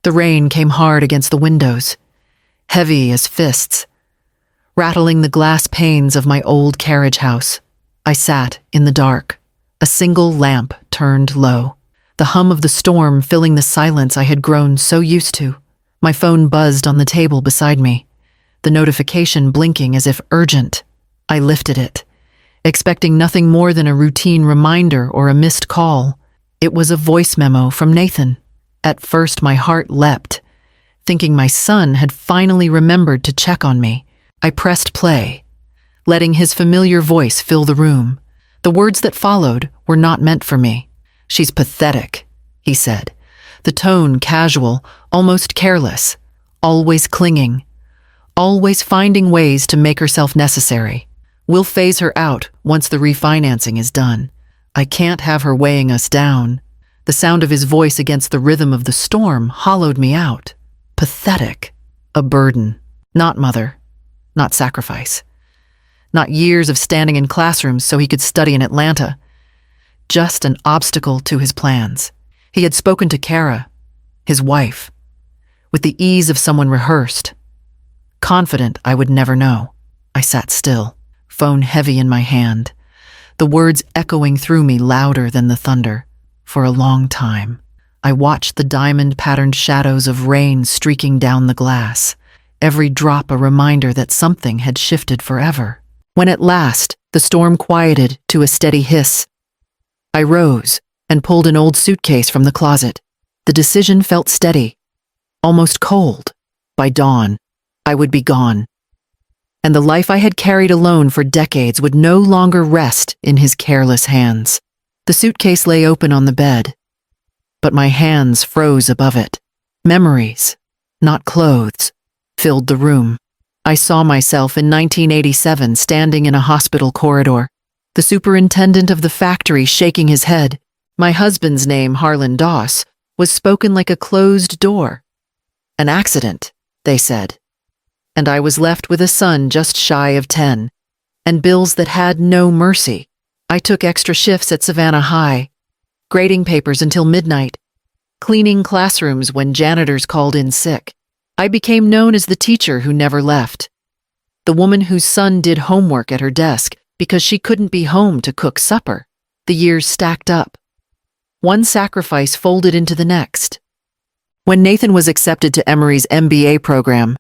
The rain came hard against the windows, heavy as fists, rattling the glass panes of my old carriage house. I sat in the dark, a single lamp turned low, the hum of the storm filling the silence I had grown so used to. My phone buzzed on the table beside me, the notification blinking as if urgent. I lifted it, expecting nothing more than a routine reminder or a missed call. It was a voice memo from Nathan. At first, my heart leapt, thinking my son had finally remembered to check on me. I pressed play, letting his familiar voice fill the room. The words that followed were not meant for me. "She's pathetic," he said, the tone casual, almost careless, always clinging, always finding ways to make herself necessary. "We'll phase her out once the refinancing is done. I can't have her weighing us down." The sound of his voice against the rhythm of the storm hollowed me out. Pathetic. A burden. Not mother. Not sacrifice. Not years of standing in classrooms so he could study in Atlanta. Just an obstacle to his plans. He had spoken to Kara, his wife, with the ease of someone rehearsed, confident I would never know. I sat still, phone heavy in my hand, the words echoing through me louder than the thunder. For a long time, I watched the diamond-patterned shadows of rain streaking down the glass, every drop a reminder that something had shifted forever. When at last the storm quieted to a steady hiss, I rose and pulled an old suitcase from the closet. The decision felt steady, almost cold. By dawn, I would be gone, and the life I had carried alone for decades would no longer rest in his careless hands. The suitcase lay open on the bed, but my hands froze above it. Memories, not clothes, filled the room. I saw myself in 1987 standing in a hospital corridor, the superintendent of the factory shaking his head. My husband's name, Harlan Doss, was spoken like a closed door. An accident, they said. And I was left with a son just shy of 10, and bills that had no mercy. I took extra shifts at Savannah High, grading papers until midnight, cleaning classrooms when janitors called in sick. I became known as the teacher who never left, the woman whose son did homework at her desk because she couldn't be home to cook supper. The years stacked up, one sacrifice folded into the next. When Nathan was accepted to Emory's MBA program,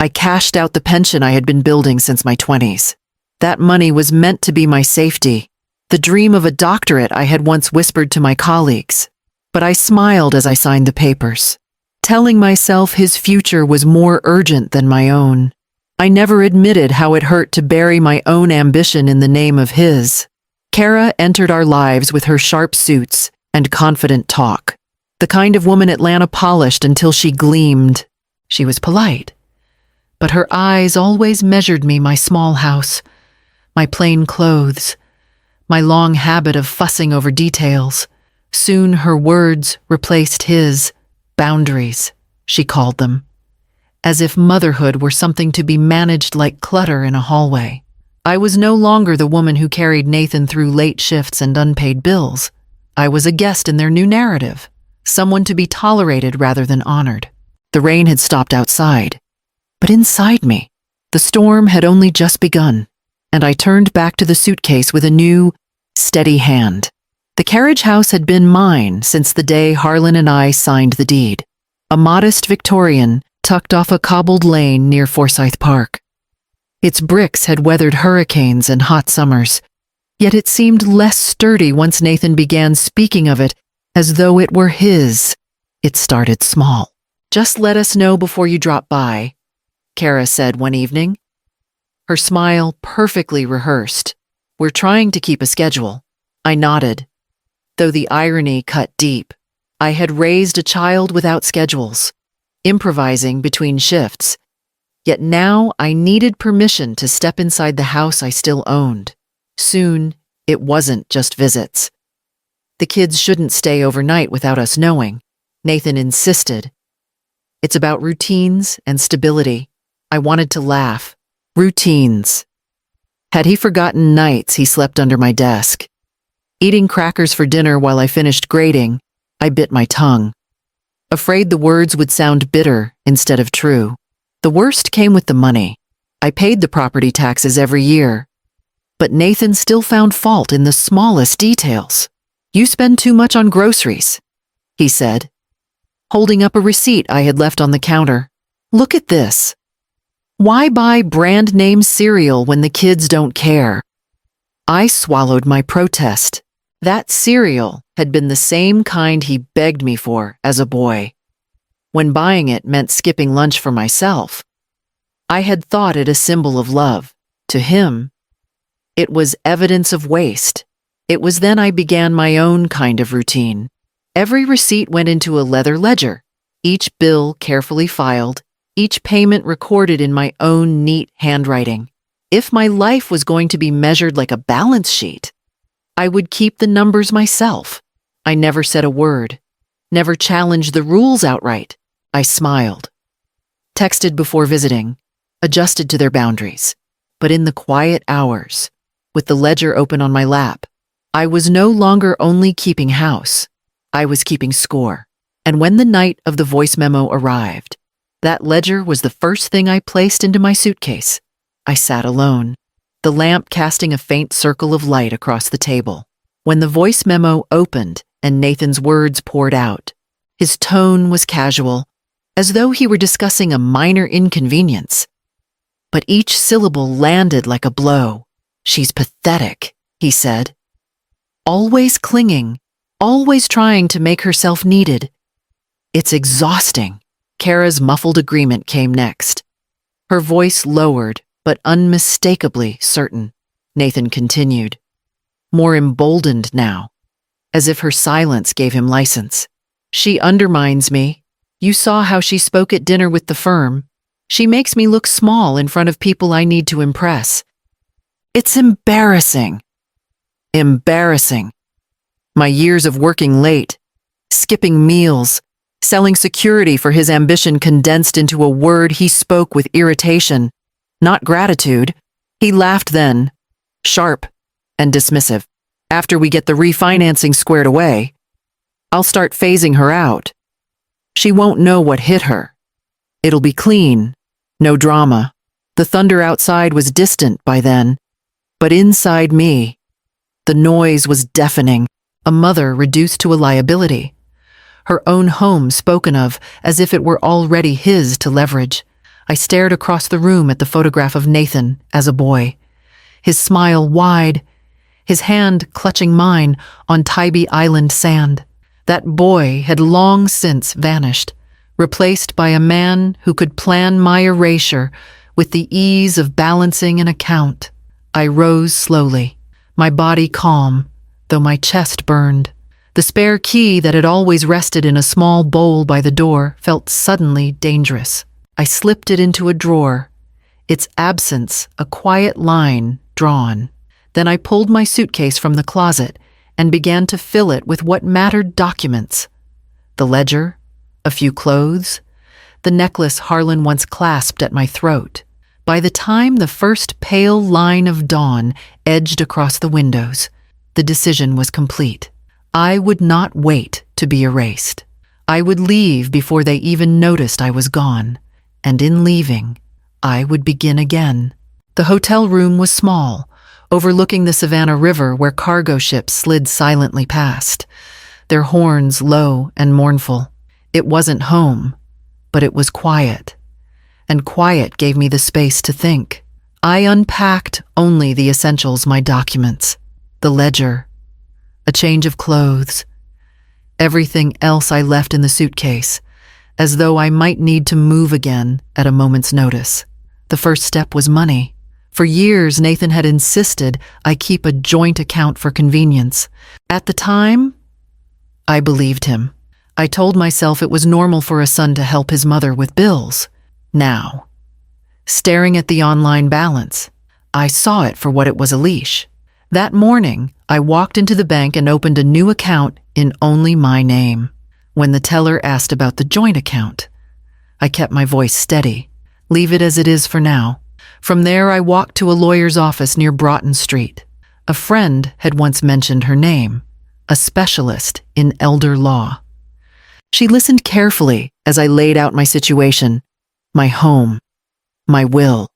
I cashed out the pension I had been building since my 20s. That money was meant to be my safety, the dream of a doctorate I had once whispered to my colleagues. But I smiled as I signed the papers, telling myself his future was more urgent than my own. I never admitted how it hurt to bury my own ambition in the name of his. Kara entered our lives with her sharp suits and confident talk, the kind of woman Atlanta polished until she gleamed. She was polite, but her eyes always measured me, my small house, my plain clothes, my long habit of fussing over details. Soon her words replaced his boundaries, she called them, as if motherhood were something to be managed like clutter in a hallway. I was no longer the woman who carried Nathan through late shifts and unpaid bills. I was a guest in their new narrative, someone to be tolerated rather than honored. The rain had stopped outside, but inside me, the storm had only just begun, and I turned back to the suitcase with a new, steady hand. The carriage house had been mine since the day Harlan and I signed the deed, a modest Victorian tucked off a cobbled lane near Forsyth Park. Its bricks had weathered hurricanes and hot summers, yet it seemed less sturdy once Nathan began speaking of it as though it were his. It started small. "Just let us know before you drop by," Kara said one evening, her smile perfectly rehearsed. "We're trying to keep a schedule." I nodded, though the irony cut deep. I had raised a child without schedules, improvising between shifts, yet now I needed permission to step inside the house I still owned. Soon, it wasn't just visits. The kids shouldn't stay overnight without us knowing, Nathan insisted. It's about routines and stability. I wanted to laugh. Routines. Had he forgotten nights he slept under my desk? Eating crackers for dinner while I finished grading, I bit my tongue. afraid the words would sound bitter instead of true. The worst came with the money. I paid the property taxes every year. But Nathan still found fault in the smallest details. "You spend too much on groceries," he said, holding up a receipt I had left on the counter. "Look at this. Why buy brand name cereal when the kids don't care?" I swallowed my protest. That cereal had been the same kind he begged me for as a boy. When buying it meant skipping lunch for myself, I had thought it a symbol of love. To him, it was evidence of waste. It was then I began my own kind of routine. Every receipt went into a leather ledger, each bill carefully filed, each payment recorded in my own neat handwriting. If my life was going to be measured like a balance sheet, I would keep the numbers myself. I never said a word, never challenged the rules outright. I smiled, texted before visiting, adjusted to their boundaries. But in the quiet hours, with the ledger open on my lap, I was no longer only keeping house. I was keeping score. And when the night of the voice memo arrived, that ledger was the first thing I placed into my suitcase. I sat alone, the lamp casting a faint circle of light across the table. When the voice memo opened and Nathan's words poured out, his tone was casual, as though he were discussing a minor inconvenience. But each syllable landed like a blow. "She's pathetic," he said. "Always clinging, always trying to make herself needed. It's exhausting." Kara's muffled agreement came next. Her voice lowered, but unmistakably certain. Nathan continued, more emboldened now, as if her silence gave him license. "She undermines me. You saw how she spoke at dinner with the firm. She makes me look small in front of people I need to impress. It's embarrassing. Embarrassing. My years of working late, skipping meals, selling security for his ambition condensed into a word he spoke with irritation, not gratitude." He laughed then, sharp and dismissive. "After we get the refinancing squared away, I'll start phasing her out. She won't know what hit her. It'll be clean, no drama." The thunder outside was distant by then, but inside me, the noise was deafening. A mother reduced to a liability. Her own home spoken of as if it were already his to leverage. I stared across the room at the photograph of Nathan as a boy, his smile wide, his hand clutching mine on Tybee Island sand. That boy had long since vanished, replaced by a man who could plan my erasure with the ease of balancing an account. I rose slowly, my body calm, though my chest burned. The spare key that had always rested in a small bowl by the door felt suddenly dangerous. I slipped it into a drawer, its absence a quiet line drawn. Then I pulled my suitcase from the closet and began to fill it with what mattered documents. The ledger, a few clothes, the necklace Harlan once clasped at my throat. By the time the first pale line of dawn edged across the windows, the decision was complete. I would not wait to be erased. I would leave before they even noticed I was gone, and in leaving, I would begin again. The hotel room was small, overlooking the Savannah River where cargo ships slid silently past, their horns low and mournful. It wasn't home, but it was quiet, and quiet gave me the space to think. I unpacked only the essentials, my documents, the ledger, a change of clothes. Everything else I left in the suitcase, as though I might need to move again at a moment's notice. The first step was money. For years, Nathan had insisted I keep a joint account for convenience. At the time, I believed him. I told myself it was normal for a son to help his mother with bills. Now, staring at the online balance, I saw it for what it was, a leash. That morning, I walked into the bank and opened a new account in only my name. When the teller asked about the joint account, I kept my voice steady. Leave it as it is for now. From there, I walked to a lawyer's office near Broughton Street. A friend had once mentioned her name, a specialist in elder law. She listened carefully as I laid out my situation, my home, my will.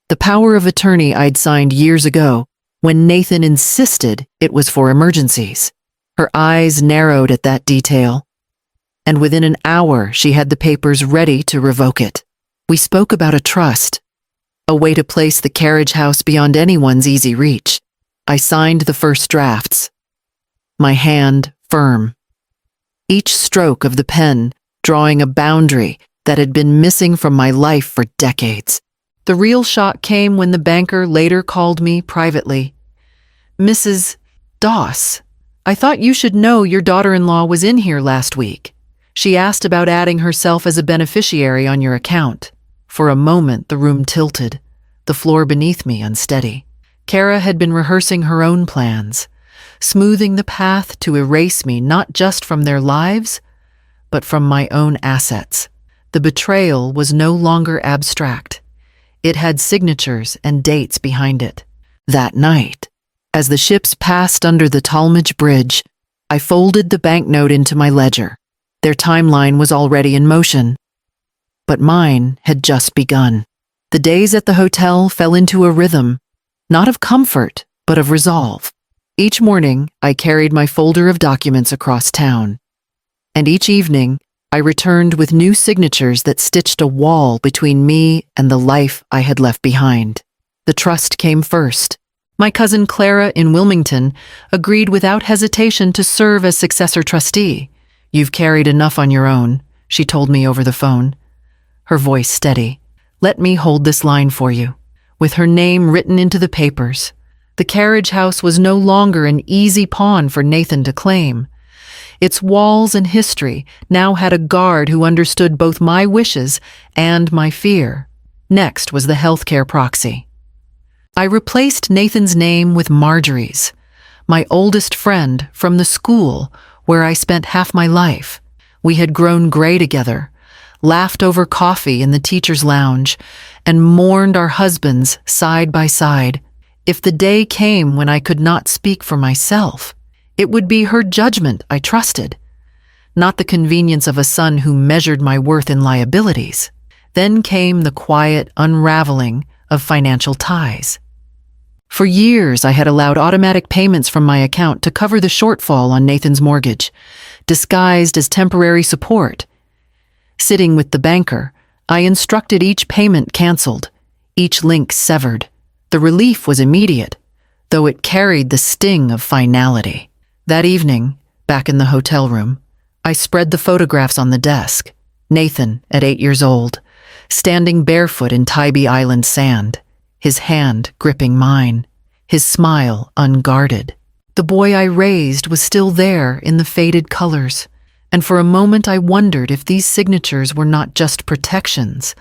The power of attorney I'd signed years ago when Nathan insisted it was for emergencies. Her eyes narrowed at that detail, and within an hour she had the papers ready to revoke it. We spoke about a trust, a way to place the carriage house beyond anyone's easy reach. I signed the first drafts, my hand firm, each stroke of the pen drawing a boundary that had been missing from my life for decades. The real shock came when the banker later called me privately. "Mrs. Doss, I thought you should know your daughter-in-law was in here last week. She asked about adding herself as a beneficiary on your account." For a moment, the room tilted, the floor beneath me unsteady. Kara had been rehearsing her own plans, smoothing the path to erase me not just from their lives, but from my own assets. The betrayal was no longer abstract. It had signatures and dates behind it. That night, as the ships passed under the Talmadge Bridge, I folded the banknote into my ledger. Their timeline was already in motion, but mine had just begun. The days at the hotel fell into a rhythm, not of comfort, but of resolve. Each morning, I carried my folder of documents across town, and each evening, I returned with new signatures that stitched a wall between me and the life I had left behind. The trust came first. My cousin Clara in Wilmington agreed without hesitation to serve as successor trustee. "You've carried enough on your own," she told me over the phone, her voice steady. "Let me hold this line for you." With her name written into the papers, the carriage house was no longer an easy pawn for Nathan to claim. Its walls and history now had a guard who understood both my wishes and my fear. Next was the healthcare proxy. I replaced Nathan's name with Marjorie's, my oldest friend from the school where I spent half my life. We had grown gray together, laughed over coffee in the teacher's lounge, and mourned our husbands side by side. If the day came when I could not speak for myself, it would be her judgment I trusted, not the convenience of a son who measured my worth in liabilities. Then came the quiet unraveling of financial ties. For years, I had allowed automatic payments from my account to cover the shortfall on Nathan's mortgage, disguised as temporary support. Sitting with the banker, I instructed each payment canceled, each link severed. The relief was immediate, though it carried the sting of finality. That evening, back in the hotel room, I spread the photographs on the desk. Nathan, at 8 years old, standing barefoot in Tybee Island sand, his hand gripping mine, his smile unguarded. The boy I raised was still there in the faded colors, and for a moment I wondered if these signatures were not just protections,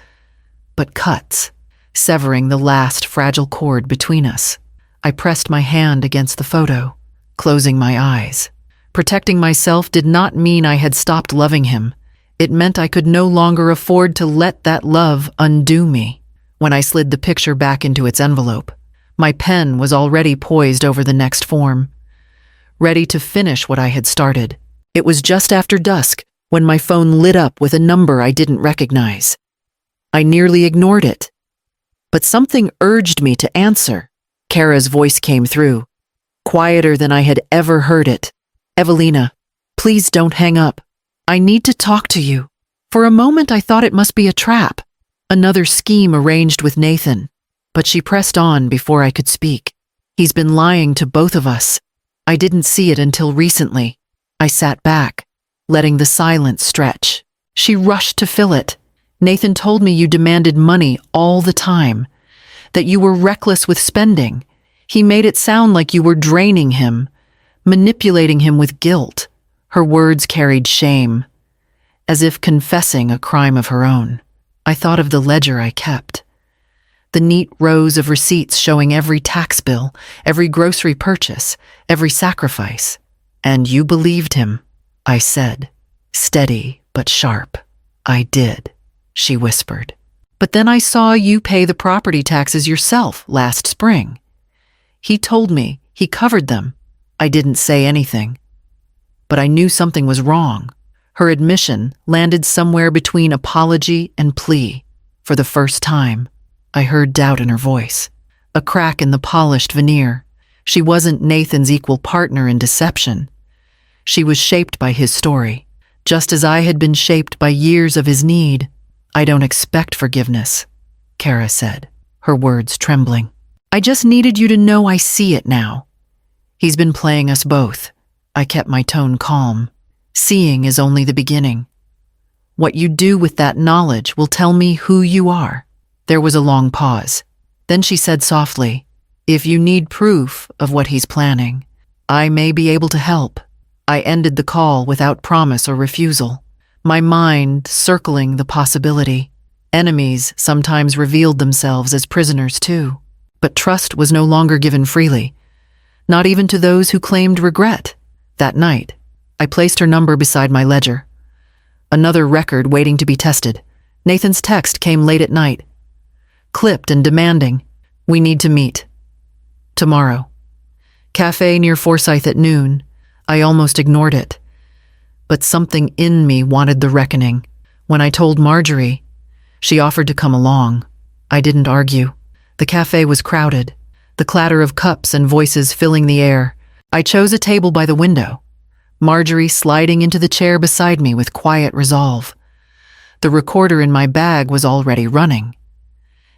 but cuts, severing the last fragile cord between us. I pressed my hand against the photo, closing my eyes. Protecting myself did not mean I had stopped loving him. It meant I could no longer afford to let that love undo me. When I slid the picture back into its envelope, my pen was already poised over the next form, ready to finish what I had started. It was just after dusk when my phone lit up with a number I didn't recognize. I nearly ignored it, but something urged me to answer. Kara's voice came through, quieter than I had ever heard it. "Evelina, please don't hang up. I need to talk to you." For a moment I thought it must be a trap, another scheme arranged with Nathan, but she pressed on before I could speak. "He's been lying to both of us. I didn't see it until recently." I sat back, letting the silence stretch. She rushed to fill it. "Nathan told me you demanded money all the time, that you were reckless with spending. He made it sound like you were draining him, manipulating him with guilt." Her words carried shame, as if confessing a crime of her own. I thought of the ledger I kept, the neat rows of receipts showing every tax bill, every grocery purchase, every sacrifice. "And you believed him," I said, steady but sharp. "I did," she whispered. "But then I saw you pay the property taxes yourself last spring. He told me he covered them." I didn't say anything, but I knew something was wrong. Her admission landed somewhere between apology and plea. For the first time, I heard doubt in her voice, a crack in the polished veneer. She wasn't Nathan's equal partner in deception. She was shaped by his story, just as I had been shaped by years of his need. "I don't expect forgiveness," Kara said, her words trembling. "I just needed you to know I see it now. He's been playing us both." I kept my tone calm. "Seeing is only the beginning. What you do with that knowledge will tell me who you are." There was a long pause. Then she said softly, "If you need proof of what he's planning, I may be able to help." I ended the call without promise or refusal, my mind circling the possibility. Enemies sometimes revealed themselves as prisoners too, but trust was no longer given freely, not even to those who claimed regret. That night, I placed her number beside my ledger. Another record waiting to be tested. Nathan's text came late at night, clipped and demanding, "We need to meet. Tomorrow. Cafe near Forsyth at noon." I almost ignored it. But something in me wanted the reckoning. When I told Marjorie, she offered to come along. I didn't argue. The cafe was crowded, the clatter of cups and voices filling the air. I chose a table by the window, Marjorie sliding into the chair beside me with quiet resolve. The recorder in my bag was already running.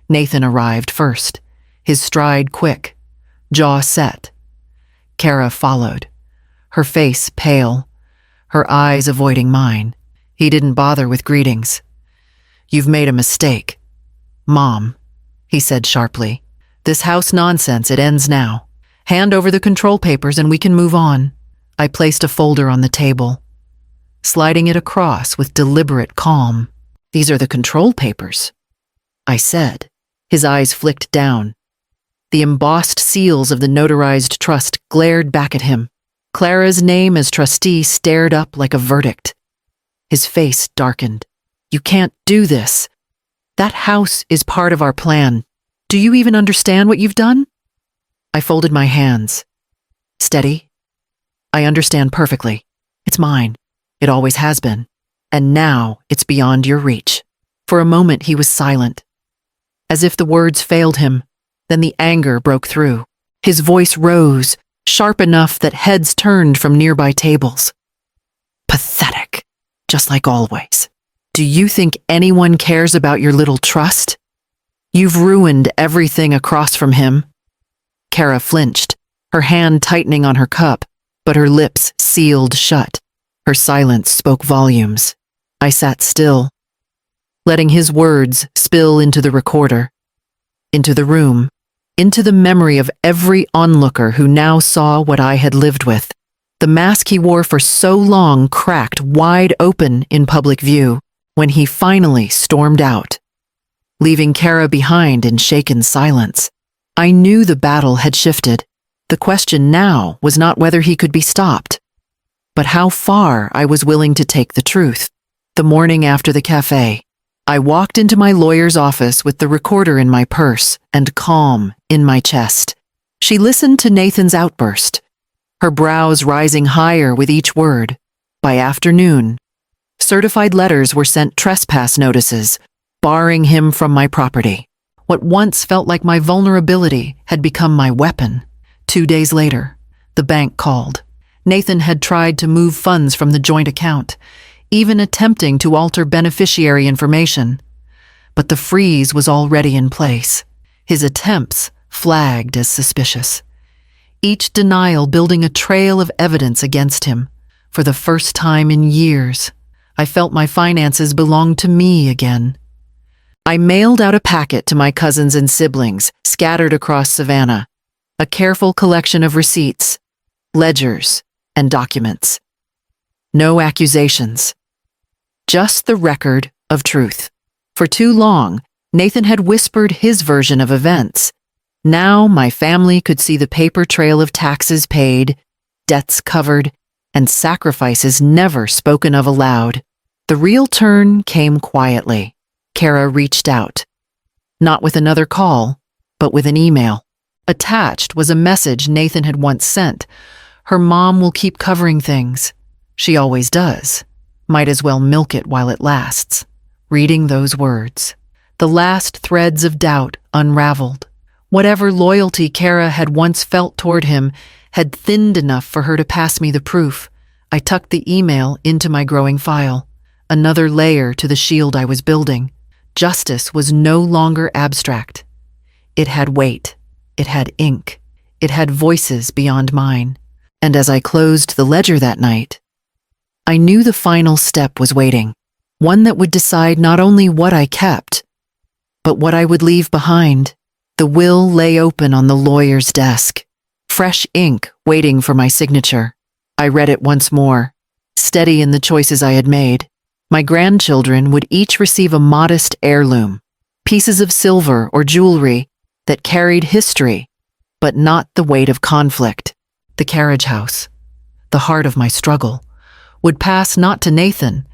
Nathan arrived first, his stride quick, jaw set. Kara followed, her face pale, her eyes avoiding mine. He didn't bother with greetings. "You've made a mistake, Mom," he said sharply. "This house nonsense, it ends now. Hand over the control papers and we can move on." I placed a folder on the table, sliding it across with deliberate calm. "These are the control papers," I said. His eyes flicked down. The embossed seals of the notarized trust glared back at him. Clara's name as trustee stared up like a verdict. His face darkened. "You can't do this. That house is part of our plan. Do you even understand what you've done?" I folded my hands. "Steady. I understand perfectly. It's mine. It always has been. And now it's beyond your reach." For a moment he was silent, as if the words failed him. Then the anger broke through. His voice rose, sharp enough that heads turned from nearby tables. "Pathetic, just like always. Do you think anyone cares about your little trust? You've ruined everything across from him." Kara flinched, her hand tightening on her cup, but her lips sealed shut. Her silence spoke volumes. I sat still, letting his words spill into the recorder, into the room, into the memory of every onlooker who now saw what I had lived with. The mask he wore for so long cracked wide open in public view when he finally stormed out, leaving Kara behind in shaken silence. I knew the battle had shifted. The question now was not whether he could be stopped, but how far I was willing to take the truth. The morning after the cafe, I walked into my lawyer's office with the recorder in my purse and calm in my chest. She listened to Nathan's outburst, her brows rising higher with each word. By afternoon, certified letters were sent trespass notices, barring him from my property. What once felt like my vulnerability had become my weapon. 2 days later, the bank called. Nathan had tried to move funds from the joint account, even attempting to alter beneficiary information. But the freeze was already in place. His attempts flagged as suspicious, each denial building a trail of evidence against him. For the first time in years, I felt my finances belonged to me again. I mailed out a packet to my cousins and siblings scattered across Savannah, a careful collection of receipts, ledgers, and documents. No accusations, just the record of truth. For too long, Nathan had whispered his version of events. Now my family could see the paper trail of taxes paid, debts covered, and sacrifices never spoken of aloud. The real turn came quietly. Kara reached out, not with another call, but with an email. Attached was a message Nathan had once sent. "Her mom will keep covering things. She always does. Might as well milk it while it lasts. Reading those words, the last threads of doubt unraveled. Whatever loyalty Kara had once felt toward him had thinned enough for her to pass me the proof. I tucked the email into my growing file, another layer to the shield I was building. Justice was no longer abstract. It had weight. It had ink. It had voices beyond mine. And as I closed the ledger that night, I knew the final step was waiting, one that would decide not only what I kept, but what I would leave behind. The will lay open on the lawyer's desk, fresh ink waiting for my signature. I read it once more, steady in the choices I had made. My grandchildren would each receive a modest heirloom, pieces of silver or jewelry that carried history, but not the weight of conflict. The carriage house, the heart of my struggle, would pass not to Nathan,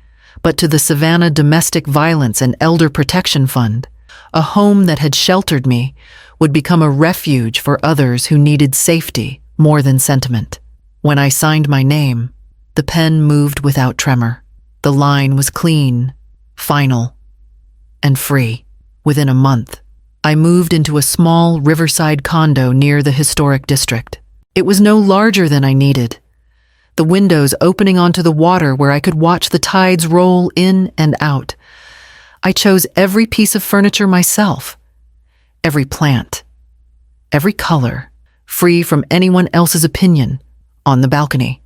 but to the Savannah Domestic Violence and Elder Protection Fund. A home that had sheltered me would become a refuge for others who needed safety more than sentiment. When I signed my name, the pen moved without tremor. The line was clean, final, and free. Within a month, I moved into a small riverside condo near the historic district. It was no larger than I needed, the windows opening onto the water where I could watch the tides roll in and out. I chose every piece of furniture myself, every plant, every color, free from anyone else's opinion, on the balcony.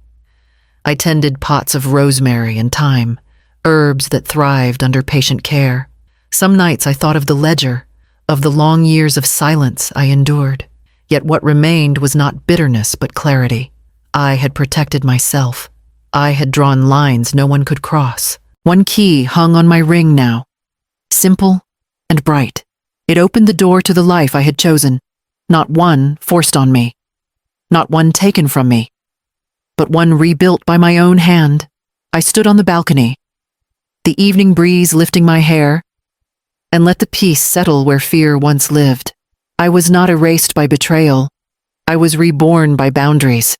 I tended pots of rosemary and thyme, herbs that thrived under patient care. Some nights I thought of the ledger, of the long years of silence I endured. Yet what remained was not bitterness but clarity. I had protected myself. I had drawn lines no one could cross. One key hung on my ring now, simple and bright. It opened the door to the life I had chosen, not one forced on me, not one taken from me, but one rebuilt by my own hand. I stood on the balcony, the evening breeze lifting my hair, and let the peace settle where fear once lived. I was not erased by betrayal. I was reborn by boundaries.